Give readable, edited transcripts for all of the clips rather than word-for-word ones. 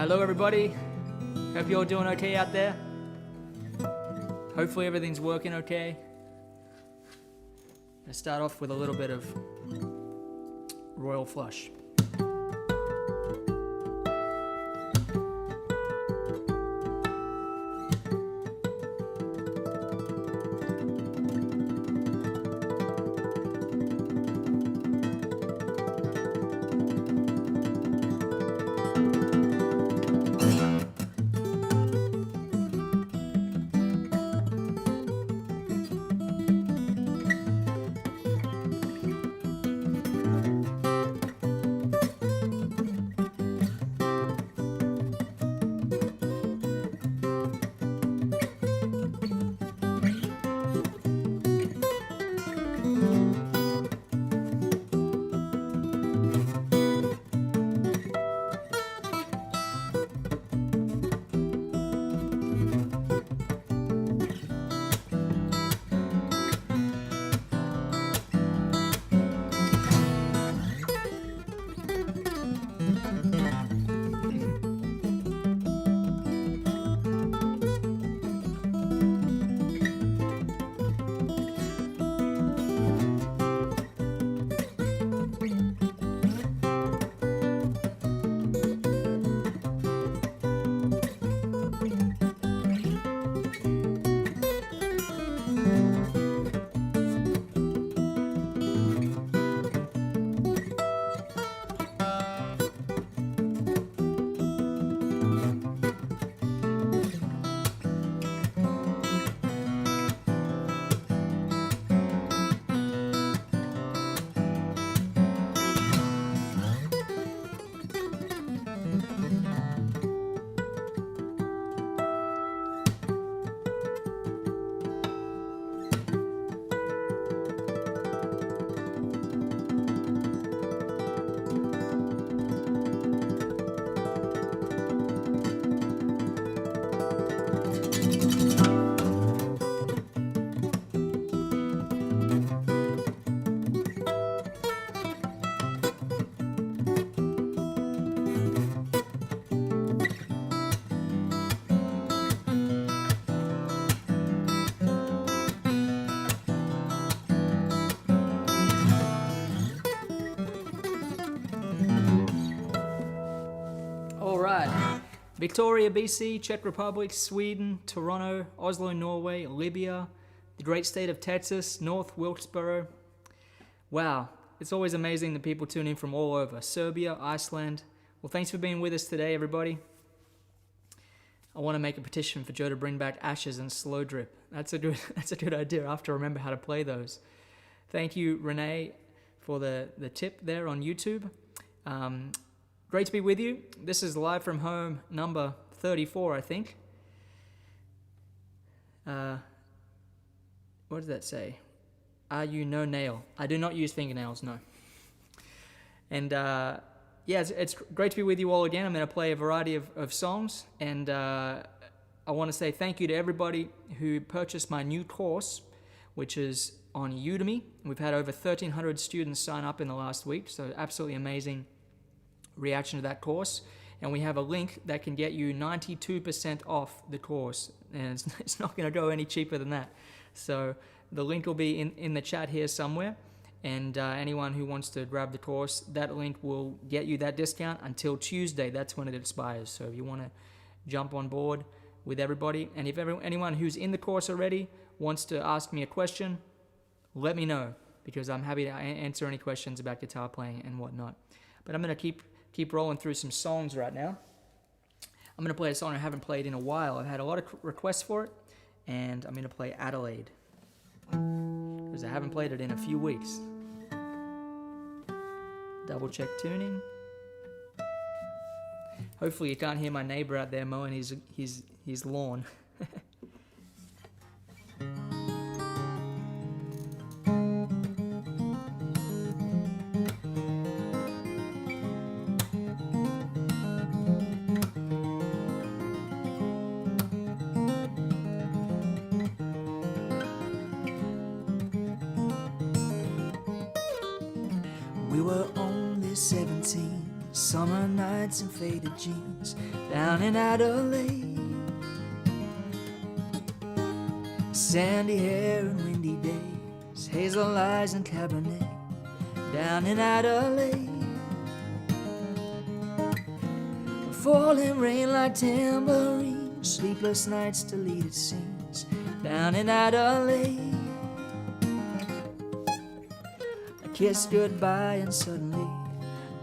Hello everybody, hope you're all doing okay out there. Hopefully everything's working okay. Let's start off with a little bit of Royal Flush. Victoria, BC, Czech Republic, Sweden, Toronto, Oslo, Norway, Libya, the great state of Texas, North Wilkesboro. Wow, it's always amazing that people tune in from all over. Serbia, Iceland. Well, thanks for being with us today, everybody. I want to make a petition for Joe to bring back Ashes and Slow Drip. That's a good idea. I have to remember how to play those. Thank you, Renee, for the tip there on YouTube. Great to be with you. This is Live from Home number 34, I think. What does that say? Are you no nail? I do not use fingernails, no. And yeah, it's great to be with you all again. I'm going to play a variety of songs. And I want to say thank you to everybody who purchased my new course, which is on Udemy. We've had over 1,300 students sign up in the last week, so absolutely amazing reaction to that course, and we have a link that can get you 92% off the course, and it's not going to go any cheaper than that. So the link will be in the chat here somewhere, and anyone who wants to grab the course, that link will get you that discount until Tuesday. That's when it expires. So if you want to jump on board with everybody, and if anyone who's in the course already wants to ask me a question, let me know, because I'm happy to answer any questions about guitar playing and whatnot. But I'm going to keep rolling through some songs right now. I'm going to play a song I haven't played in a while. I've had a lot of requests for it, and I'm going to play Adelaide, because I haven't played it in a few weeks. Double check tuning. Hopefully you can't hear my neighbor out there mowing his lawn. We were only 17 Summer nights and faded jeans down in Adelaide. Sandy hair and windy days, hazel eyes and Cabernet down in Adelaide. Falling rain like tambourines, sleepless nights, deleted scenes down in Adelaide. I kissed goodbye and suddenly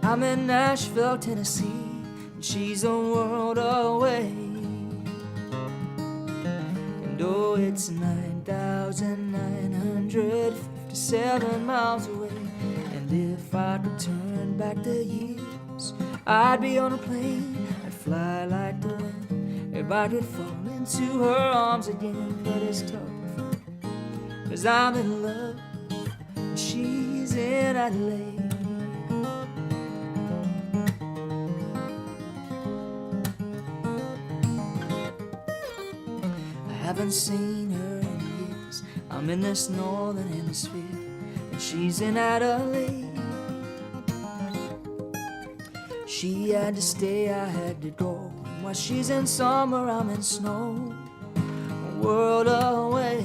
I'm in Nashville, Tennessee, and she's a world away. And oh, it's 9,957 miles away. And if I could turn back the years, I'd be on a plane, I'd fly like the wind. If I could fall into her arms again, but it's tough, 'cause I'm in love, and she's in Adelaide. I haven't seen her in years, I'm in this northern hemisphere, and she's in Adelaide. She had to stay, I had to go. While she's in summer, I'm in snow, a world away.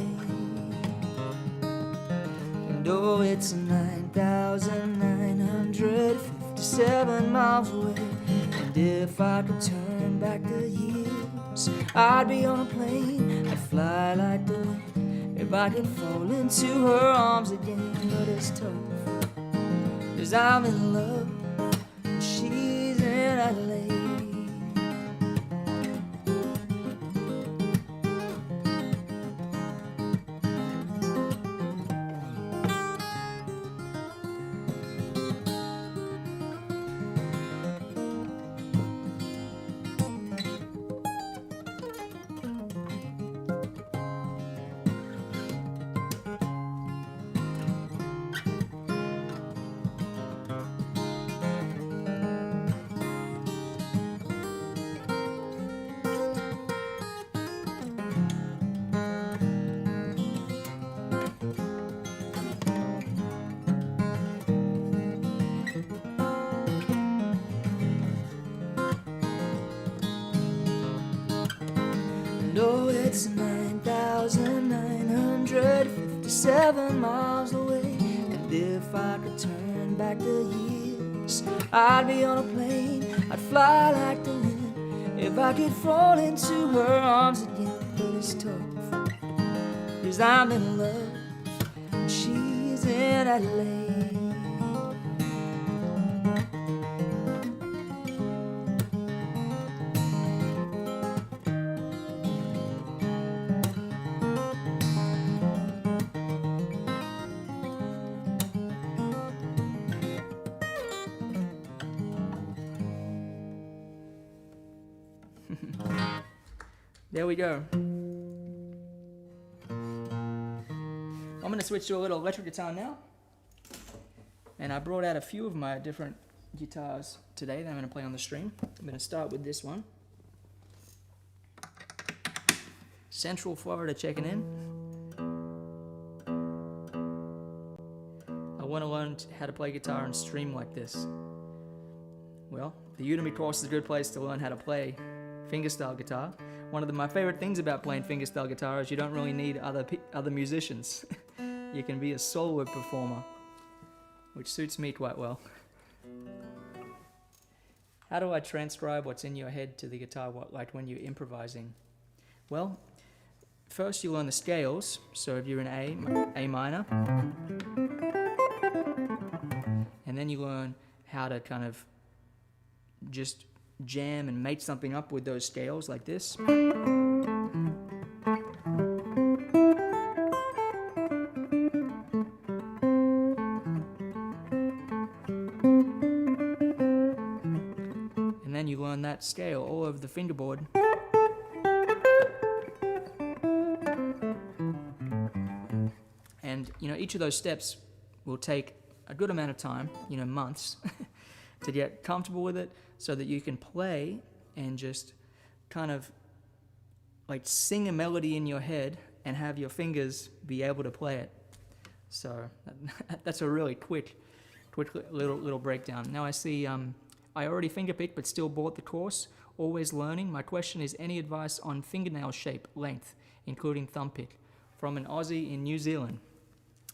And oh, it's 9,957 miles away. And if I could turn back the years, I'd be on a plane, I'd fly like the wind. If I could fall into her arms again, but it's tough, 'cause I'm in love, and she's in Adelaide. No, it's 9,957 miles away. And if I could turn back the years, I'd be on a plane, I'd fly like the wind. If I could fall into her arms again, but it's tough, 'cause I'm in love, and she's in Adelaide. There we go. I'm going to switch to a little electric guitar now. And I brought out a few of my different guitars today that I'm going to play on the stream. I'm going to start with this one. Central Florida checking in. I want to learn how to play guitar and stream like this. Well, the Udemy course is a good place to learn how to play fingerstyle guitar. One of my favorite things about playing fingerstyle guitar is you don't really need other musicians. You can be a solo performer, which suits me quite well. How do I transcribe what's in your head to the guitar, like when you're improvising? Well, first you learn the scales. So if you're in A minor, and then you learn how to kind of just jam and make something up with those scales like this. And then you learn that scale all over the fingerboard. And each of those steps will take a good amount of time, months, to get comfortable with it, so that you can play and just kind of like sing a melody in your head and have your fingers be able to play it. So that's a really quick little breakdown. Now I see I already fingerpicked but still bought the course. Always learning. My question is, any advice on fingernail shape, length, including thumb pick? From an Aussie in New Zealand.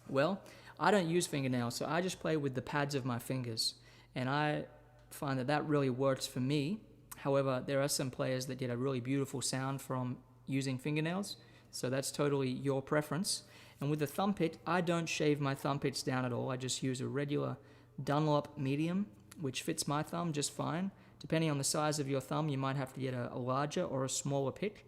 Well, I don't use fingernails, so I just play with the pads of my fingers. And I find that really works for me. However, there are some players that get a really beautiful sound from using fingernails, so that's totally your preference. And with the thumb pick, I don't shave my thumb picks down at all. I just use a regular Dunlop medium, which fits my thumb just fine. Depending on the size of your thumb, you might have to get a larger or a smaller pick.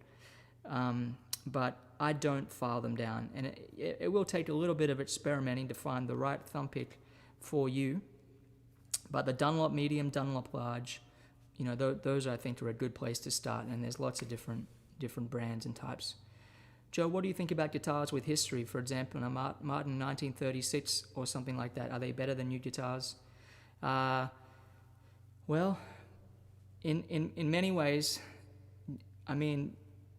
But I don't file them down. And it will take a little bit of experimenting to find the right thumb pick for you. But the Dunlop medium, Dunlop large, those I think are a good place to start. And there's lots of different brands and types. Joe, what do you think about guitars with history? For example, a Martin 1936 or something like that. Are they better than new guitars? Well, in many ways, I mean,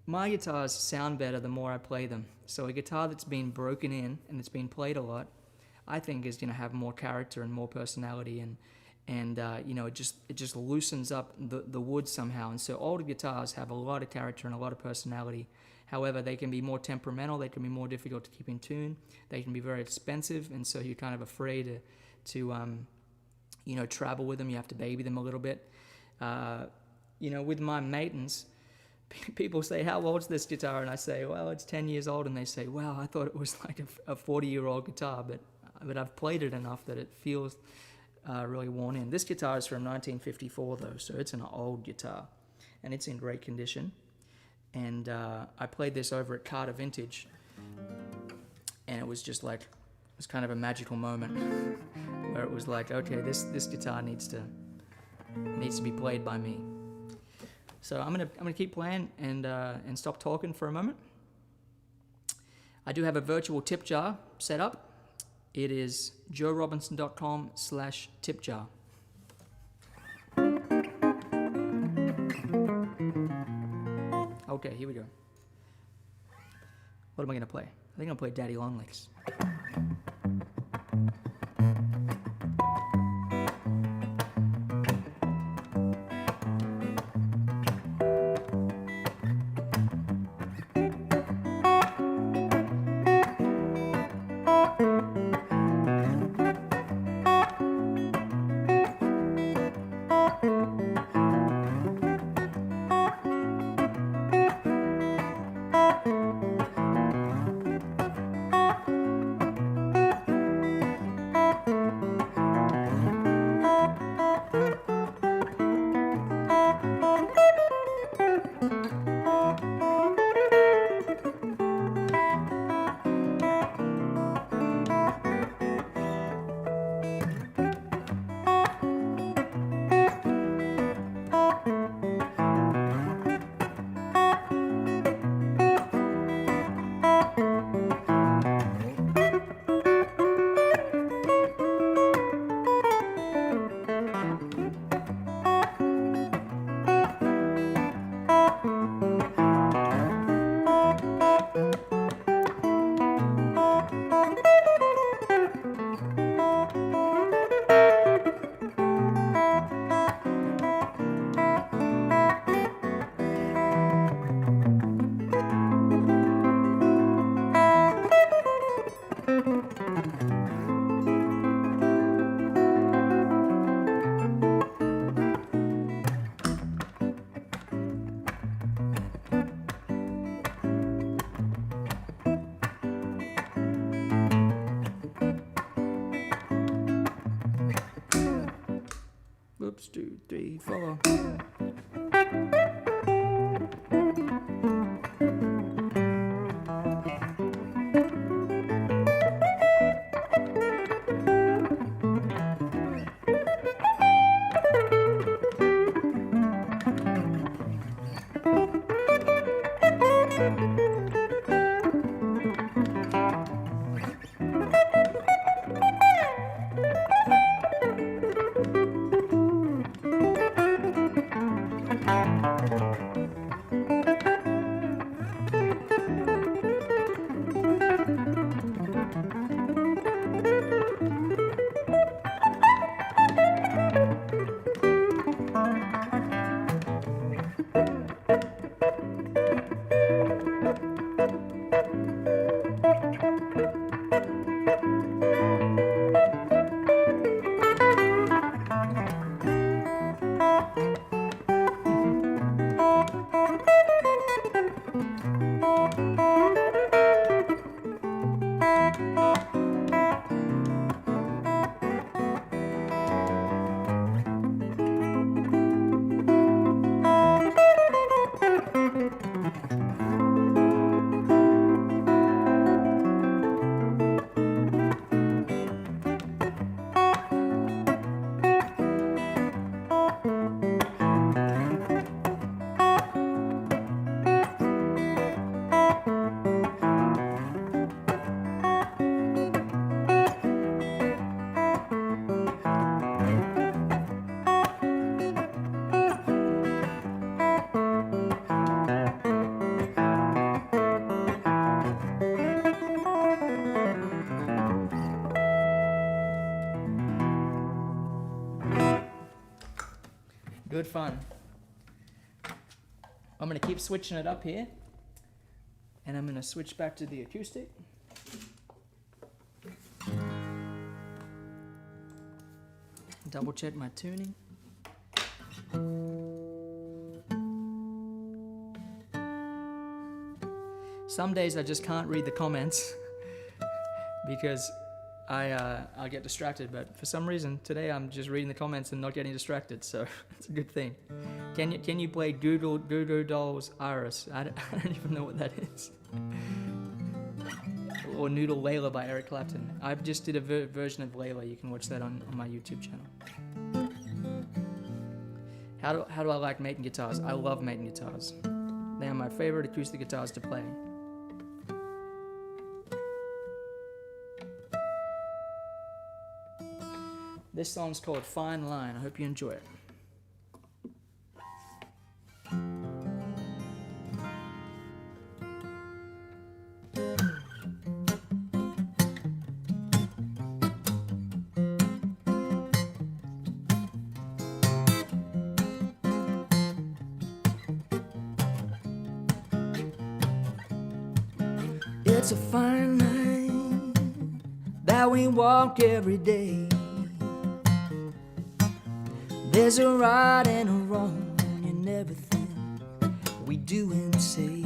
my guitars sound better the more I play them. So a guitar that's been broken in and it's been played a lot, I think is going to have more character and more personality, and it just loosens up the wood somehow. And so older guitars have a lot of character and a lot of personality. However, they can be more temperamental. They can be more difficult to keep in tune. They can be very expensive, and so you're kind of afraid to travel with them. You have to baby them a little bit. With my Matins, people say, how old's this guitar? And I say, well, it's 10 years old. And they say, wow, I thought it was like a 40-year-old guitar, but I've played it enough that it feels really worn in. This guitar is from 1954, though, so it's an old guitar, and it's in great condition. And I played this over at Carter Vintage, and it was just like, it was kind of a magical moment where it was like, okay, this guitar needs to be played by me. So I'm gonna keep playing and stop talking for a moment. I do have a virtual tip jar set up. It is joerobinson.com/tipjar. Okay, here we go. What am I gonna play? I think I'll play Daddy Longlicks. Oops, 2, 3, 4. Good fun. I'm going to keep switching it up here. And I'm going to switch back to the acoustic. Double check my tuning. Some days I just can't read the comments because I get distracted, but for some reason today I'm just reading the comments and not getting distracted, so it's a good thing. Can you play Goo Goo Dolls Iris? I don't even know what that is. Or Noodle Layla by Eric Clapton. I just did a version of Layla. You can watch that on my YouTube channel. How do I like making guitars? I love making guitars. They are my favorite acoustic guitars to play. This song's called Fine Line. I hope you enjoy it. It's a fine line that we walk every day. There's a right and a wrong in everything we do and say.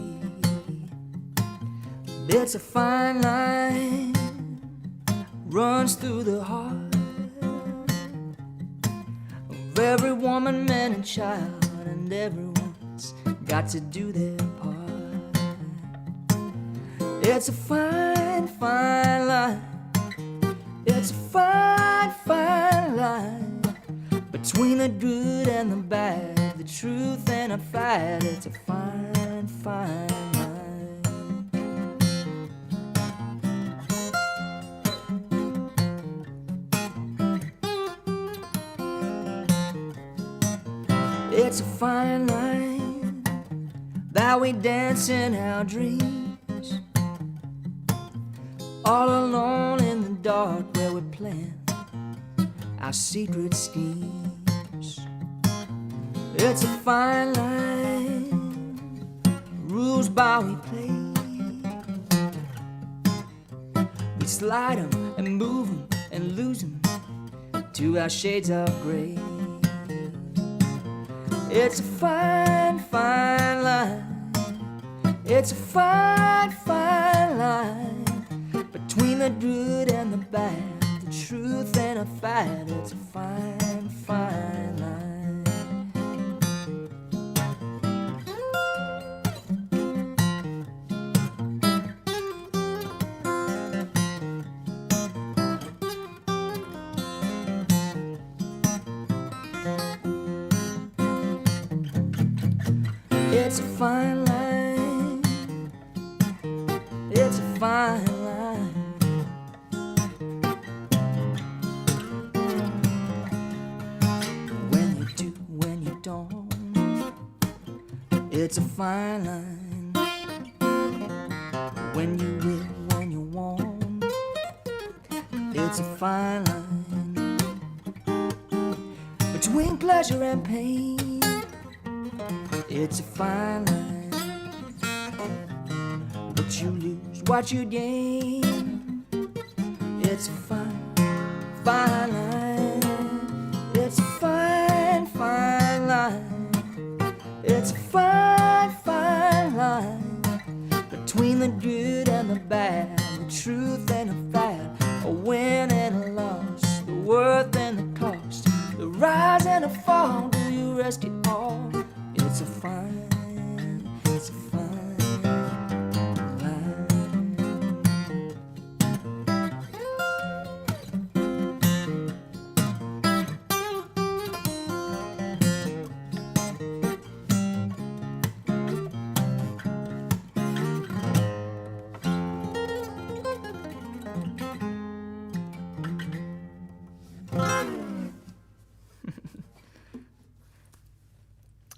It's a fine line runs through the heart of every woman, man and child, and everyone's got to do their part. It's a fine, fine line. It's a fine, fine line between the good and the bad, the truth and a fad. It's a fine, fine line. It's a fine line that we dance in our dreams, all alone in the dark where we plan our secret schemes. It's a fine line, rules by we play. We slide 'em and move 'em and lose 'em to our shades of gray. It's a fine, fine line. It's a fine, fine line between the good and the bad, the truth and a fad. It's a fine, fine line. It's a fine line. It's a fine line. When you do, when you don't, it's a fine line. When you will, when you won't, it's a fine line. Between pleasure and pain, it's a fine line. What you lose, what you gain, it's a fine, fine line. It's a fine, fine line. It's a fine, fine line between the good and the bad, the truth and the fad, a win and a loss, the worth and the cost, the rise and the fall. Do you risk it all? It's a fine, it's a fine line.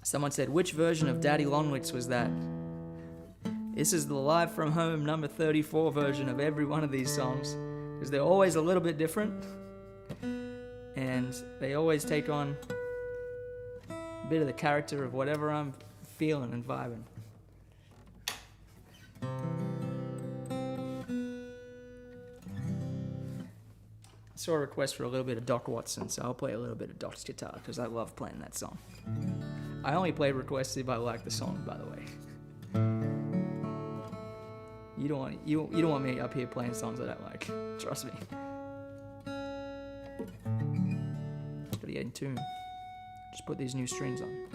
Someone said, which version of Daddy Longlicks was that? This is the Live From Home number 34 version of every one of these songs, because they're always a little bit different, and they always take on bit of the character of whatever I'm feeling and vibing. I saw a request for a little bit of Doc Watson, so I'll play a little bit of Doc's guitar because I love playing that song. I only play requests if I like the song, by the way. You don't want me up here playing songs I don't like. Trust me. Gotta get in tune. Just put these new strings on.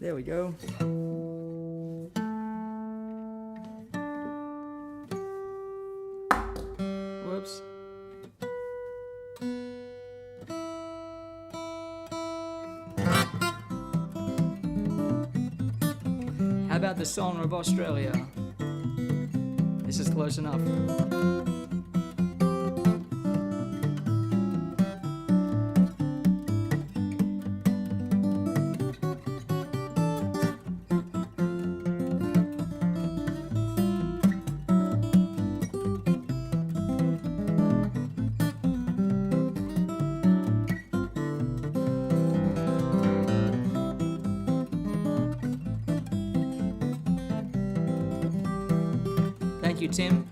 There we go. Whoops. How about the song of Australia? This is close enough. Thank you, Tim.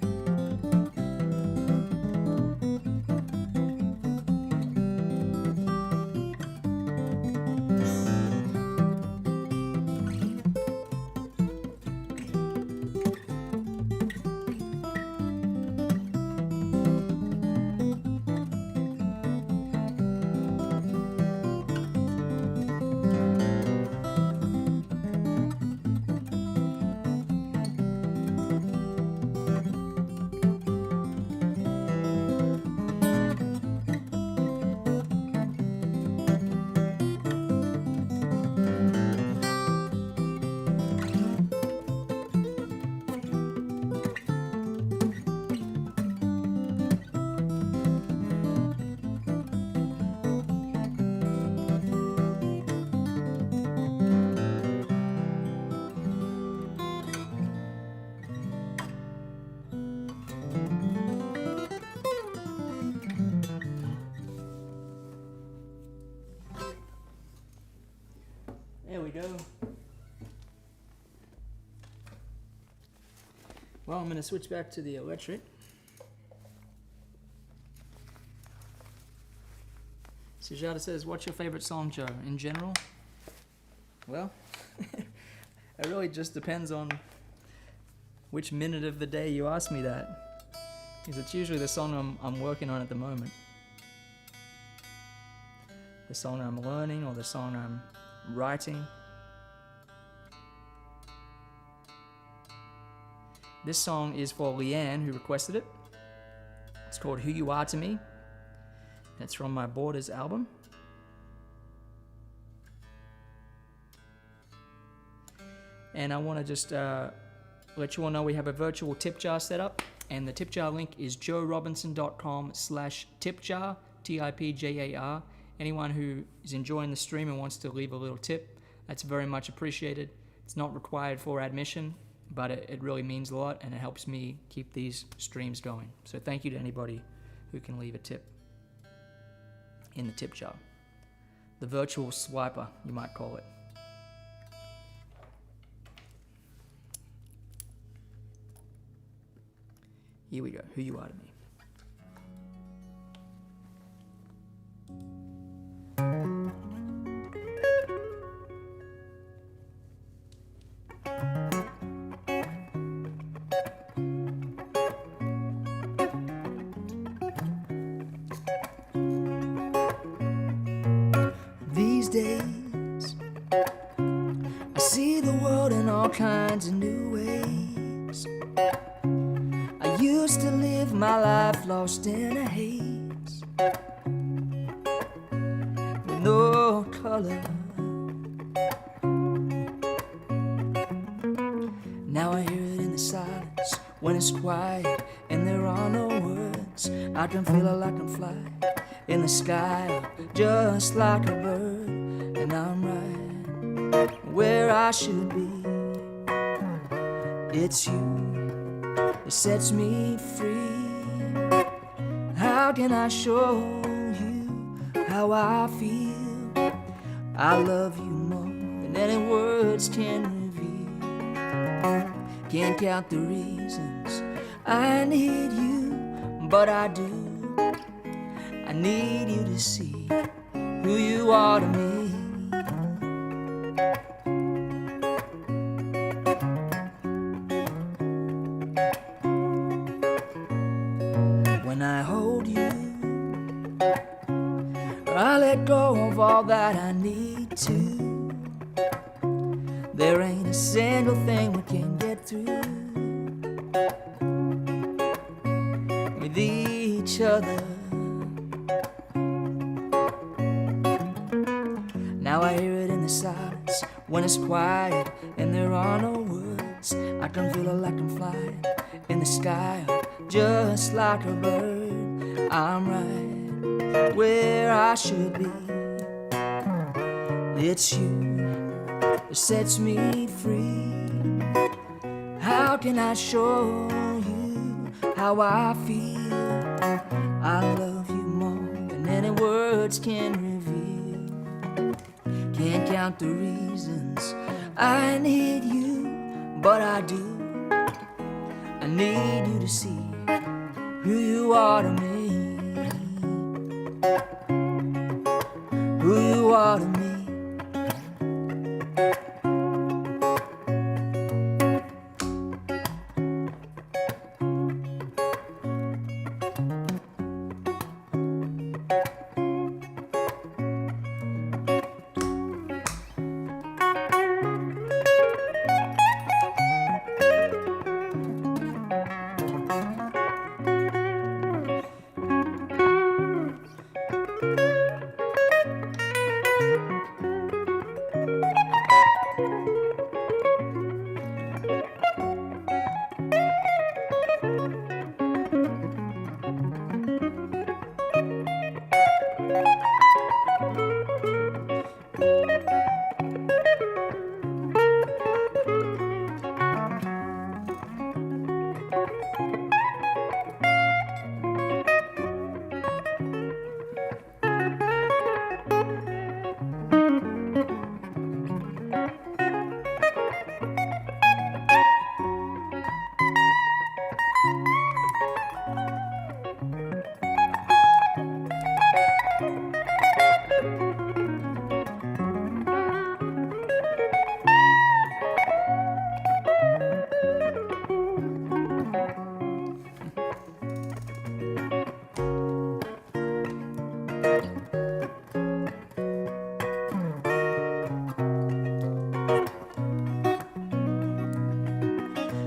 There we go. Well, I'm going to switch back to the electric. Sujata says, what's your favorite song, Joe? In general? Well, it really just depends on which minute of the day you ask me that. Because it's usually the song I'm working on at the moment. The song I'm learning or the song I'm writing. This song is for Leanne, who requested it. It's called Who You Are to Me. That's from my Borders album. And I want to just let you all know we have a virtual tip jar set up, and the tip jar link is joerobinson.com/tipjar, TIPJAR. Anyone who is enjoying the stream and wants to leave a little tip, that's very much appreciated. It's not required for admission, but it really means a lot, and it helps me keep these streams going. So thank you to anybody who can leave a tip in the tip jar. The virtual swiper, you might call it. Here we go. Who You Are to Me. These days, I see the world in all kinds of new ways. I used to live my life lost in a haze, with no color. Now I hear it in the silence when it's quiet and there are no words. I can feel it like I'm flying in the sky, just like a bird, and I'm right where I should be. It's you that sets me free. How can I show you how I feel? I love you more than any words can reveal. Can't count the reasons I need you, but I do. I need you to see who you are to me. When I hold you, I let go of all that I need to. There ain't a single thing we can get through with each other. Now I hear it in the silence when it's quiet and there are no words. I can feel it like I'm flying in the sky, just like a bird. I'm right where I should be. It's you that sets me free. How can I show you how I feel? I love you more than any words can reveal. Can't count the reasons I need you, but I do. I need you to see who you are to me. Who you are to me.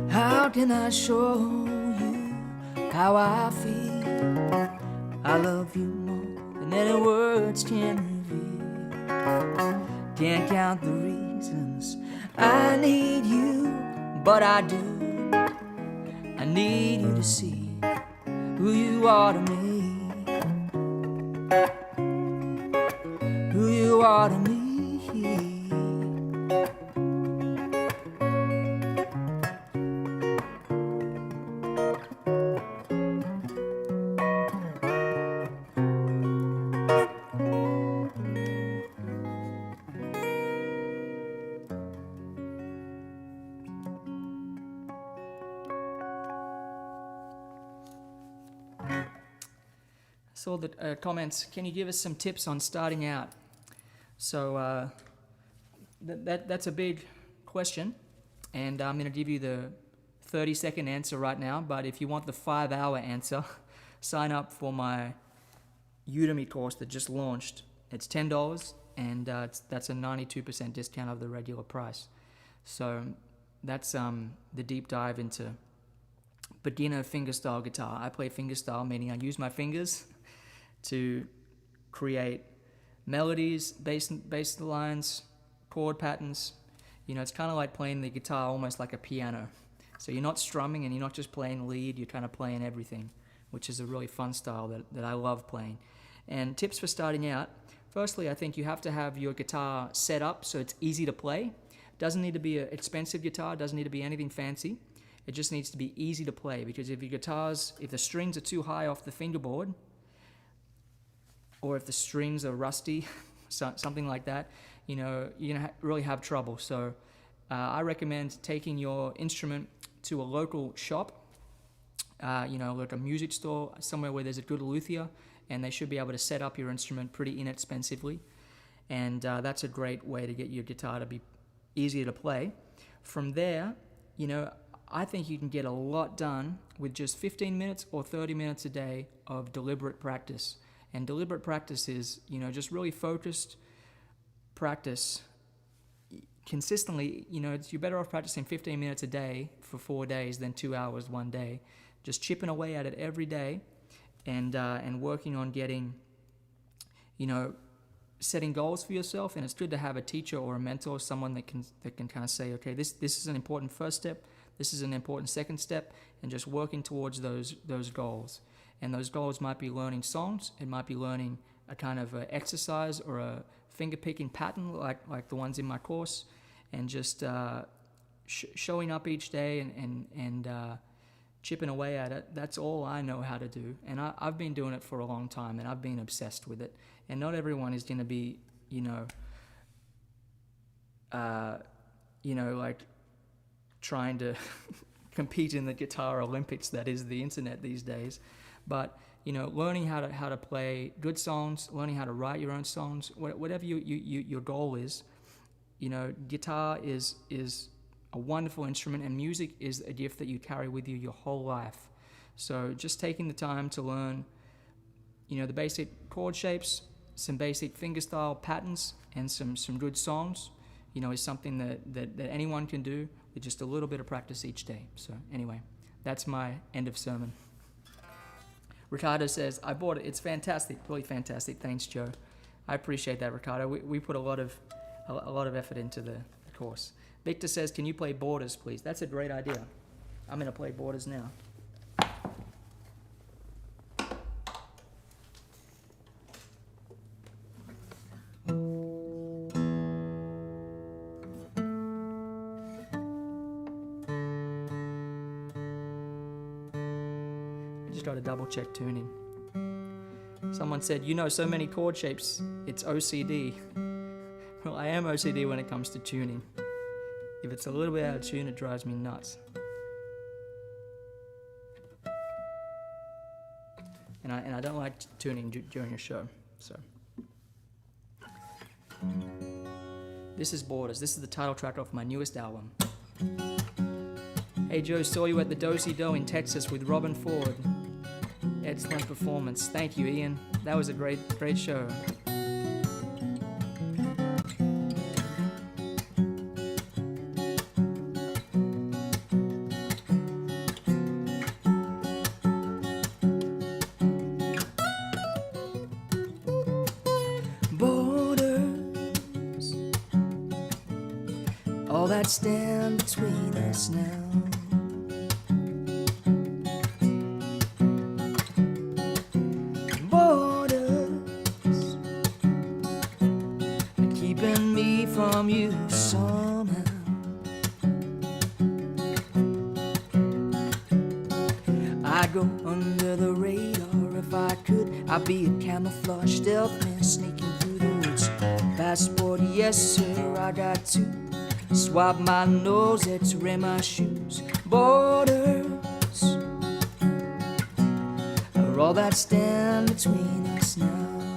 How can I show you how I feel? I love you more than many words can reveal. Can't count the reasons I need you, but I do. I need you to see who you are to me, who you are to me. Saw the comments. Can you give us some tips on starting out? So that's a big question, and I'm going to give you the 30-second answer right now. But if you want the 5-hour answer, sign up for my Udemy course that just launched. It's $10, and that's a 92% discount of the regular price. So that's the deep dive into beginner fingerstyle guitar. I play fingerstyle, meaning I use my fingers to create melodies, bass lines, chord patterns. You know, it's kind of like playing the guitar almost like a piano. So you're not strumming and you're not just playing lead, you're kind of playing everything, which is a really fun style that I love playing. And tips for starting out. Firstly, I think you have to have your guitar set up so it's easy to play. Doesn't need to be an expensive guitar, doesn't need to be anything fancy. It just needs to be easy to play, because if the strings are too high off the fingerboard, or if the strings are rusty, something like that, you know, you're going to really have trouble. So I recommend taking your instrument to a local shop, you know, like a music store, somewhere where there's a good luthier, and they should be able to set up your instrument pretty inexpensively. And that's a great way to get your guitar to be easier to play. From there, you know, I think you can get a lot done with just 15 minutes or 30 minutes a day of deliberate practice. And deliberate practice is, you know, just really focused practice consistently. You know, you're better off practicing 15 minutes a day for 4 days than 2 hours one day. Just chipping away at it every day, and working on getting, you know, setting goals for yourself. And it's good to have a teacher or a mentor, someone that can kind of say, okay, this is an important first step, this is an important second step, and just working towards those goals. And those goals might be learning songs, it might be learning a kind of a exercise or a finger-picking pattern like the ones in my course, and just showing up each day and chipping away at it. That's all I know how to do. And I've been doing it for a long time, and I've been obsessed with it. And not everyone is going to be, you know, like trying to compete in the guitar Olympics that is the internet these days. But, you know, learning how to play good songs, learning how to write your own songs, whatever your goal is, you know, guitar is a wonderful instrument, and music is a gift that you carry with you your whole life. So just taking the time to learn, you know, the basic chord shapes, some basic fingerstyle patterns, and some good songs, you know, is something that anyone can do with just a little bit of practice each day. So anyway, that's my end of sermon. Ricardo says, I bought it. It's fantastic, really fantastic. Thanks, Joe. I appreciate that, Ricardo. We put a lot of effort into the course. Victor says, can you play Borders, please? That's a great idea. I'm going to play Borders now. Got to double check tuning. Someone said, you know so many chord shapes, it's OCD. Well, I am OCD when it comes to tuning. If it's a little bit out of tune, it drives me nuts. And I don't like tuning during a show. So this is Borders. This is the title track off my newest album. Hey Joe, saw you at the Do-Si-Do in Texas with Robin Ford. Excellent performance. Thank you, Ian. That was a great show. that stand between us now. Borders are keeping me from you somehow. I'd go under the radar if I could. I'd be a camouflage stealth man sneaking through the woods. Passport, yes sir, I got two. Swab my nose, X-ray my shoes. Borders are all that stand between us now.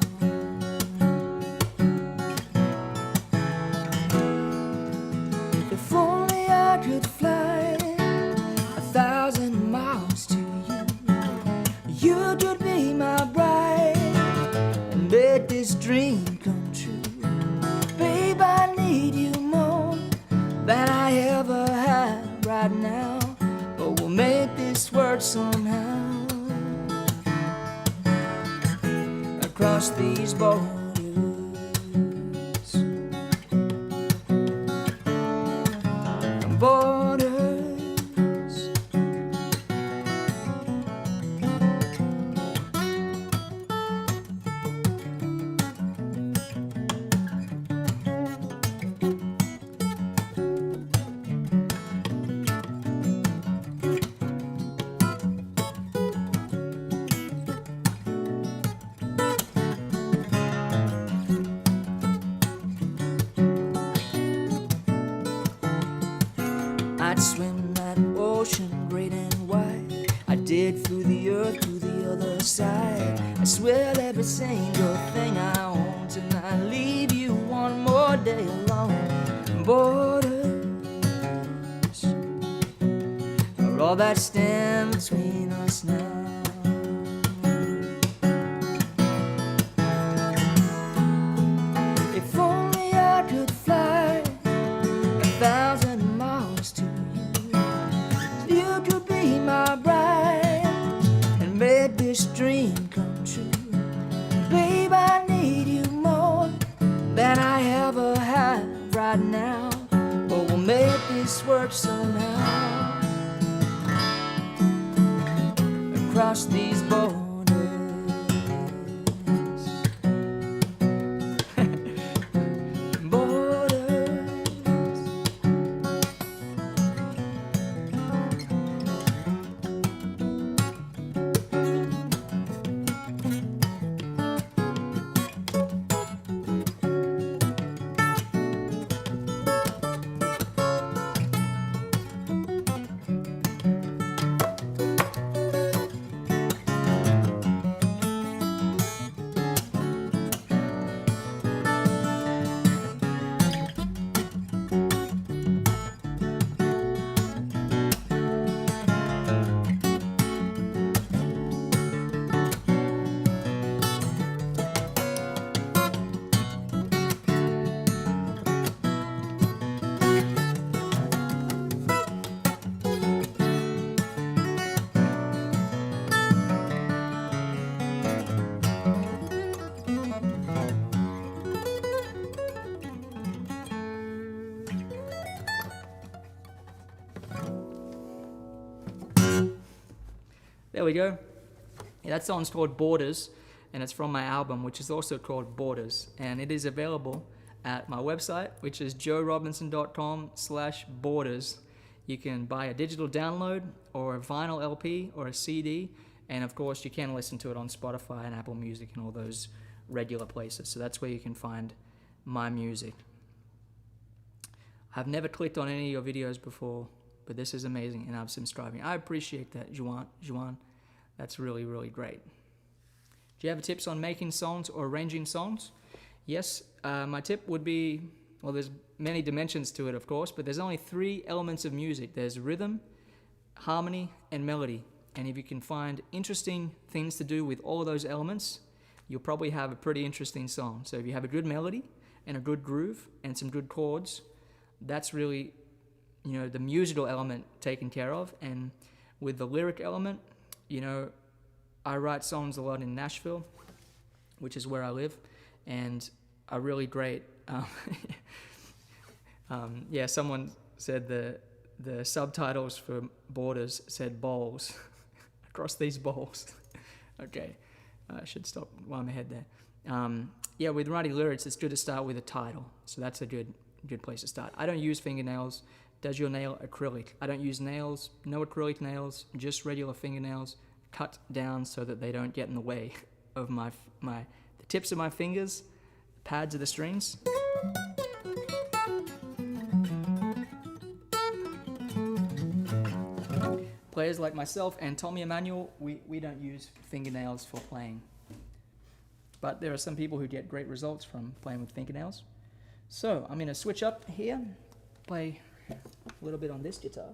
If only I could fly 1,000 miles to you, you could be my bride and make this dream come true. Babe, I need you more than I ever have right now, but we'll make this work somehow. Across these borders, borders. I'd swim that ocean great and wide. I'd dig through the earth to the other side. I swear every single thing I own tonight. Leave you one more day alone. Borders are all that stand between us now. If only I could fly 1,000 miles to you could be my bride and make this dream come true. Babe, I need you more than I ever have right now, but we'll make this work somehow. Across these borders. There we go. Yeah, that song's called Borders, and it's from my album, which is also called Borders, and it is available at my website, which is joerobinson.com/borders. You can buy a digital download or a vinyl LP or a CD, and of course you can listen to it on Spotify and Apple Music and all those regular places. So that's where you can find my music. I've never clicked on any of your videos before, but this is amazing, and I'm subscribing. I appreciate that, Juan. That's really, really great. Do you have tips on making songs or arranging songs? Yes, my tip would be, well, there's many dimensions to it, of course, but there's only 3 elements of music. There's rhythm, harmony, and melody. And if you can find interesting things to do with all of those elements, you'll probably have a pretty interesting song. So if you have a good melody and a good groove and some good chords, that's really, the musical element taken care of. And with the lyric element, I write songs a lot in Nashville, which is where I live, and are really great. Someone said the subtitles for Borders said bowls. Across these bowls. Okay, I should stop while I'm ahead there. Yeah, with writing lyrics, it's good to start with a title. So that's a good place to start. I don't use fingernails. Does your nail acrylic? I don't use nails, no acrylic nails, just regular fingernails, cut down so that they don't get in the way of the tips of my fingers, the pads of the strings. Players like myself and Tommy Emmanuel, we don't use fingernails for playing. But there are some people who get great results from playing with fingernails. So I'm going to switch up here, play a little bit on this guitar.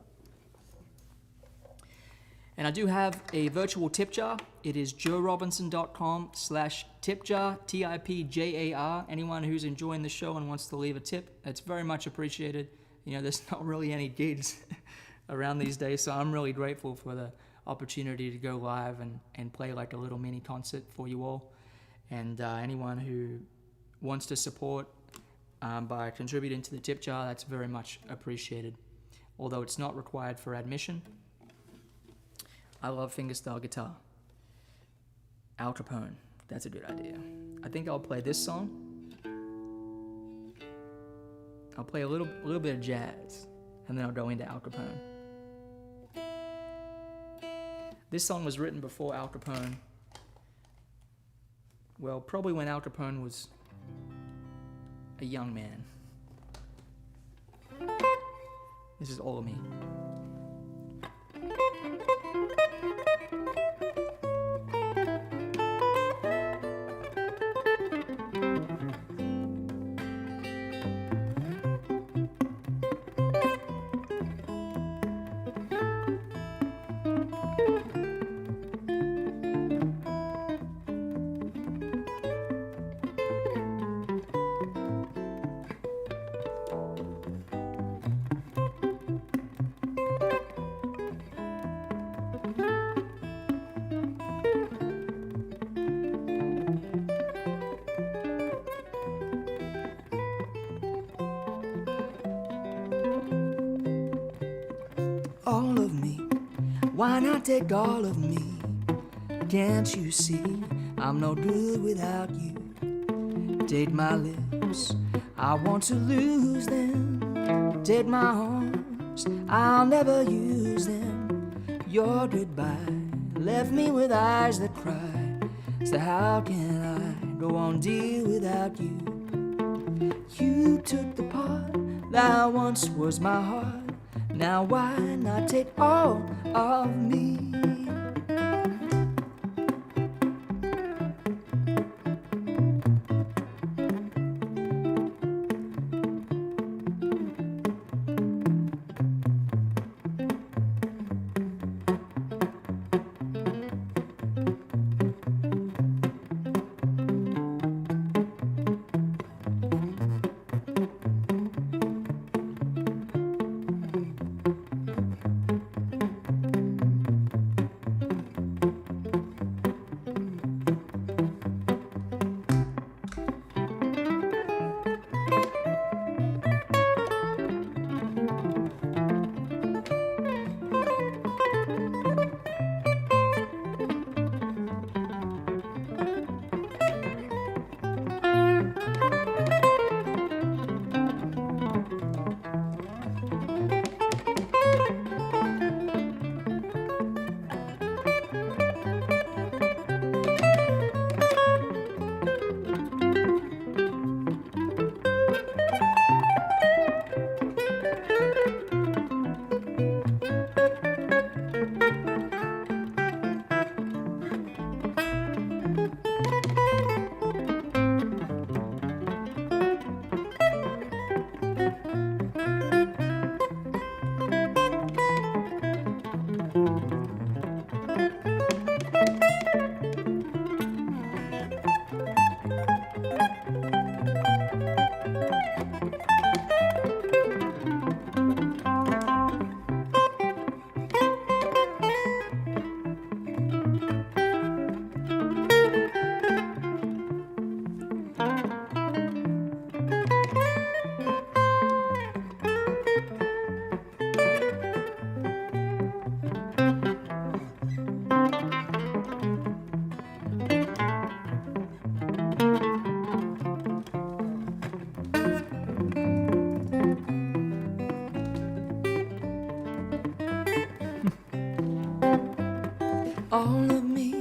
And I do have a virtual tip jar. It is joerobinson.com/tipjar, TIPJAR. Anyone who's enjoying the show and wants to leave a tip, it's very much appreciated. You know, there's not really any gigs around these days, so I'm really grateful for the opportunity to go live and play like a little mini concert for you all. And anyone who wants to support by contributing to the tip jar, that's very much appreciated. Although it's not required for admission. I love fingerstyle guitar. Al Capone, that's a good idea. I think I'll play this song. I'll play a little bit of jazz, and then I'll go into Al Capone. This song was written before Al Capone. Well, probably when Al Capone was a young man. This is All of Me. All of me, why not take all of me? Can't you see I'm no good without you? Take my lips, I want to lose them. Take my arms, I'll never use them. Your goodbye left me with eyes that cry. So how can I go on, dear, without you? You took the part that once was my heart. Now why not take all of me? All of me,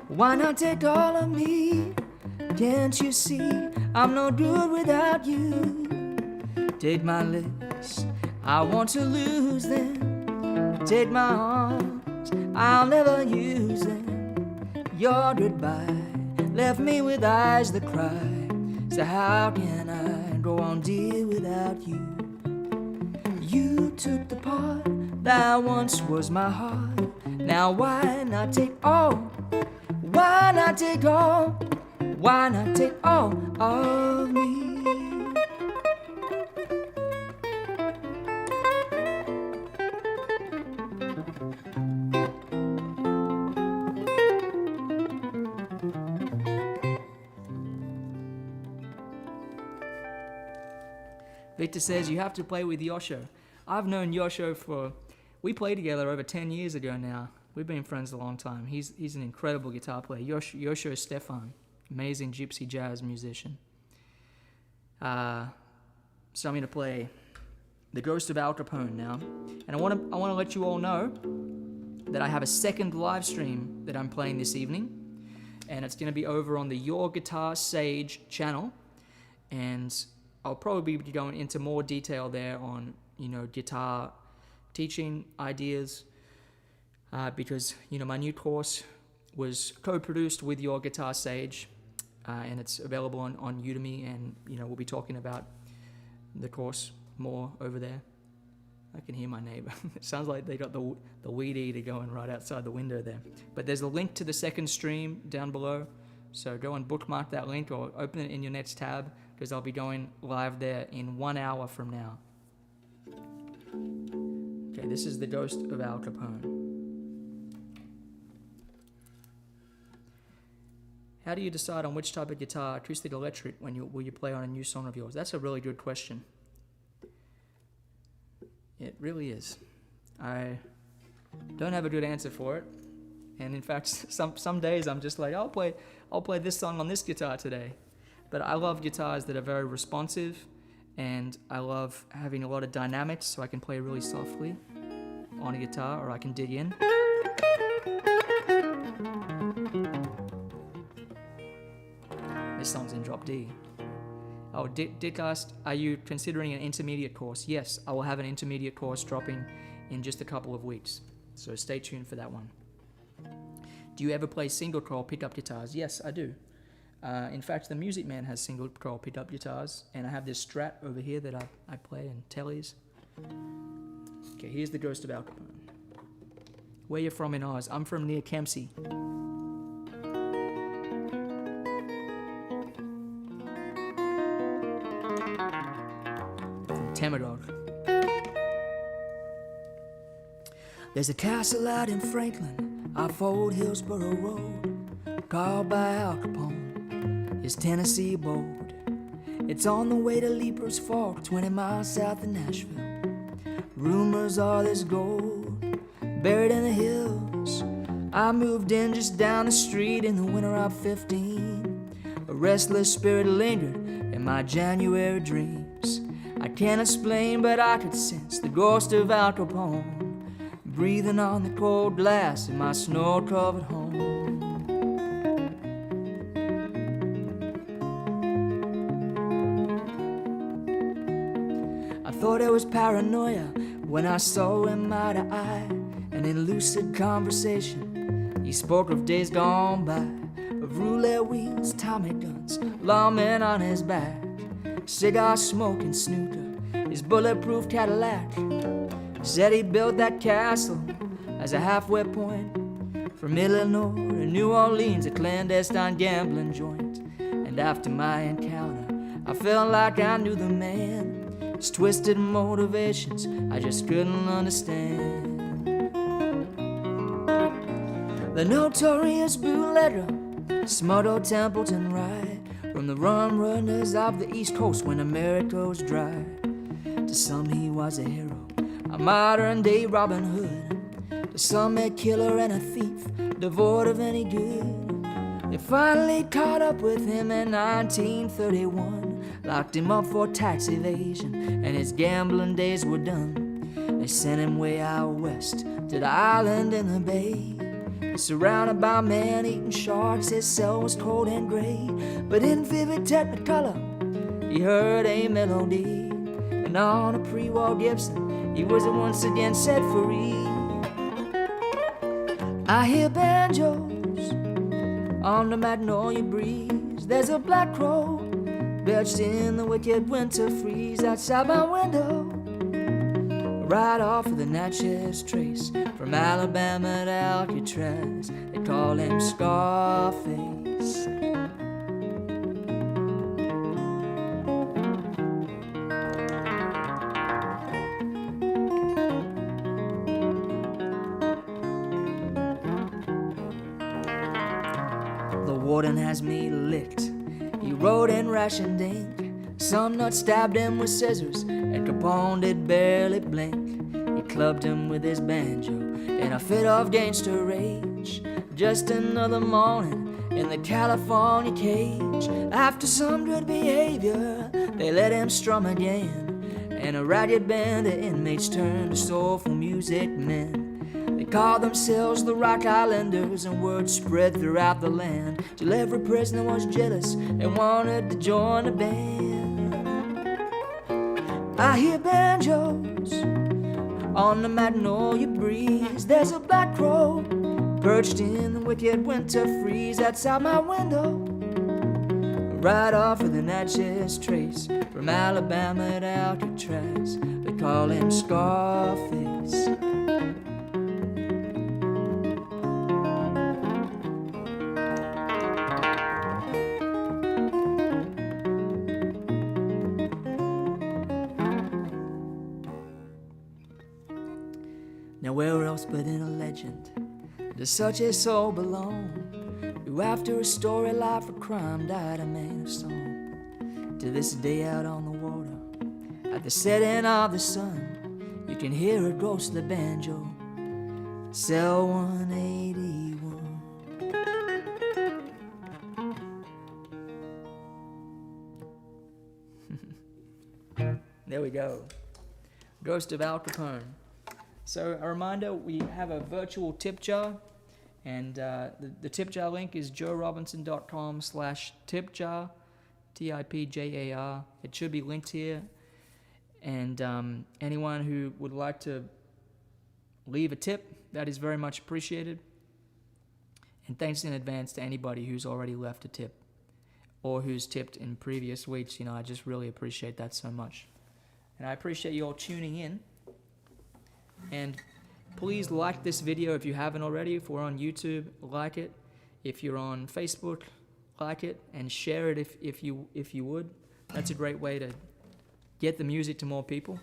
why not take all of me? Can't you see I'm no good without you? Take my lips, I want to lose them. Take my arms, I'll never use them. Your goodbye left me with eyes that cry. So how can I go on, dear, without you? You took the part that once was my heart. Now why not take all? Why not take all? Why not take all of me? Victor says you have to play with Yosho. I've known Yosho we played together over 10 years ago now. We've been friends a long time. He's an incredible guitar player. Yosho Stefan, amazing gypsy jazz musician. So I'm going to play The Ghost of Al Capone now. And I want to let you all know that I have a second live stream that I'm playing this evening. And it's going to be over on the Your Guitar Sage channel. And I'll probably be going into more detail there on, guitar teaching ideas, because, my new course was co-produced with Your Guitar Sage, and it's available on Udemy, and, we'll be talking about the course more over there. I can hear my neighbor. It sounds like they got the weed eater going right outside the window there. But there's a link to the second stream down below, so go and bookmark that link or open it in your next tab, because I'll be going live there in 1 hour from now. Okay, this is The Ghost of Al Capone. How do you decide on which type of guitar, acoustic, electric, will you play on a new song of yours? That's a really good question. It really is. I don't have a good answer for it, and in fact, some days I'm just like, I'll play this song on this guitar today. But I love guitars that are very responsive, and I love having a lot of dynamics, so I can play really softly on a guitar, or I can dig in. This song's in drop D. Oh, Dick asked, are you considering an intermediate course? Yes, I will have an intermediate course dropping in just a couple of weeks, so stay tuned for that one. Do you ever play single coil pickup guitars? Yes, I do. In fact, the Music Man has single coil pickup guitars, and I have this Strat over here that I play in tellies. Okay, here's The Ghost of Al Capone. Where you from in Oz? I'm from near Kempsey. From Temadog. There's a castle out in Franklin, off Old Hillsborough Road, called by Al Capone, his Tennessee abode. It's on the way to Leaper's Fork, 20 miles south of Nashville. Rumors are there's gold buried in the hills. I moved in just down the street in the winter of 15. A restless spirit lingered in my January dreams. I can't explain, but I could sense the ghost of Al Capone breathing on the cold glass in my snow-covered home. I thought it was paranoia when I saw him eye to eye, and in lucid conversation he spoke of days gone by, of roulette wheels, Tommy guns, lawmen on his back, cigar smoking snooker, his bulletproof Cadillac. He said he built that castle as a halfway point from Illinois to New Orleans, a clandestine gambling joint. And after my encounter, I felt like I knew the man. His twisted motivations I just couldn't understand. The notorious bootlegger, Smutto Templeton Ride, from the rum runners of the East Coast when America was dry. To some he was a hero, a modern day Robin Hood. To some a killer and a thief, devoid of any good. They finally caught up with him in 1931, locked him up for tax evasion, and his gambling days were done. They sent him way out west to the island in the bay. Surrounded by man-eating sharks, his cell was cold and gray. But in vivid technicolor, he heard a melody, and on a pre-war Gibson, he was once again set free. I hear banjos on the magnolia breeze. There's a black crow belched in the wicked winter freeze outside my window, right off of the Natchez Trace, from Alabama to Alcatraz. They call him Scarface. The warden has me licked. He wrote in rationed ink. Some nut stabbed him with scissors, and Capone did barely blink. He clubbed him with his banjo in a fit of gangster rage. Just another morning in the California cage. After some good behavior, they let him strum again, and a ragged band of inmates turned to soulful music men. They called themselves the Rock Islanders, and word spread throughout the land till every prisoner was jealous and wanted to join the band. I hear banjos on the magnolia breeze. There's a black crow perched in the wicked winter freeze outside my window, right off of the Natchez Trace, from Alabama to Alcatraz. They call him Scarface. Now where else but in a legend does such a soul belong, who after a story life of crime died a man of song? To this day out on the water, at the setting of the sun, you can hear a ghostly banjo, cell 181. There we go. Ghost of Al Capone. So a reminder, we have a virtual tip jar, and the tip jar link is joerobinson.com/tipjar, TIPJAR. It should be linked here, and anyone who would like to leave a tip, that is very much appreciated. And thanks in advance to anybody who's already left a tip or who's tipped in previous weeks. You know, I just really appreciate that so much. And I appreciate you all tuning in. And please like this video if you haven't already. If we're on YouTube, like it. If you're on Facebook, like it, and share it if you would. That's a great way to get the music to more people.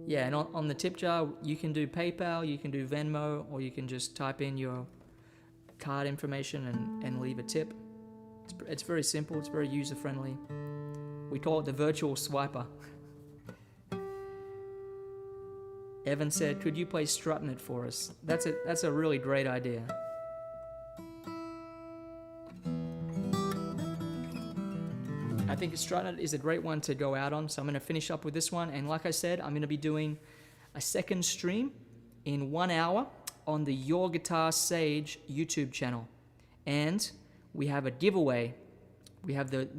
Yeah, and on the tip jar, you can do PayPal, you can do Venmo, or you can just type in your card information and leave a tip. It's very simple. It's very user friendly. We call it the virtual swiper. Evan said, "Could you play Struttin' It for us?" That's a really great idea. I think Struttin' It is a great one to go out on, so I'm going to finish up with this one. And like I said, I'm going to be doing a second stream in 1 hour on the Your Guitar Sage YouTube channel. And we have a giveaway. We have the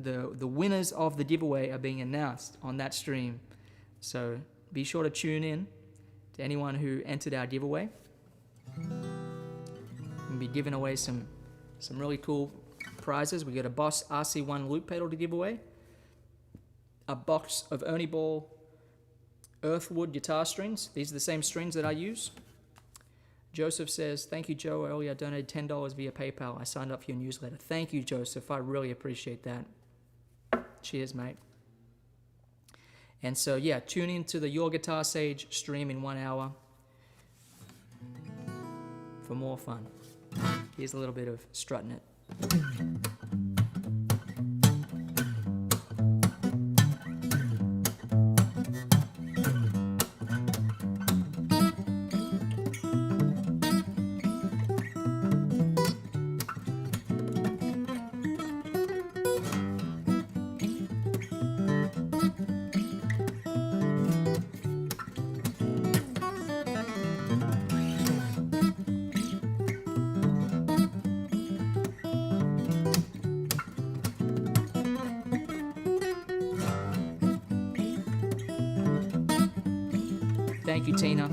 winners of the giveaway are being announced on that stream. So be sure to tune in to anyone who entered our giveaway. We'll be giving away some really cool prizes. We got a Boss RC1 loop pedal to give away, a box of Ernie Ball Earthwood guitar strings. These are the same strings that I use. Joseph says, "Thank you, Joe. Earlier I donated $10 via PayPal. I signed up for your newsletter." Thank you, Joseph. I really appreciate that. Cheers, mate. And so, yeah, tune in to the Your Guitar Sage stream in 1 hour for more fun. Here's a little bit of Struttin' It. Thank you, Tina.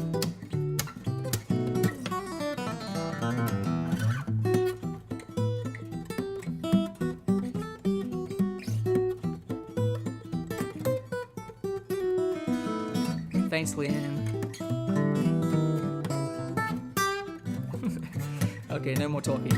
Thanks, Leanne. Okay, no more talking.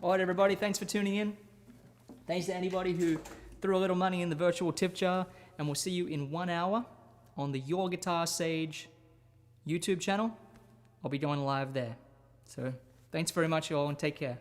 All right, everybody, thanks for tuning in. Thanks to anybody who threw a little money in the virtual tip jar, and we'll see you in 1 hour on the Your Guitar Sage YouTube channel. I'll be going live there. So thanks very much, y'all, and take care.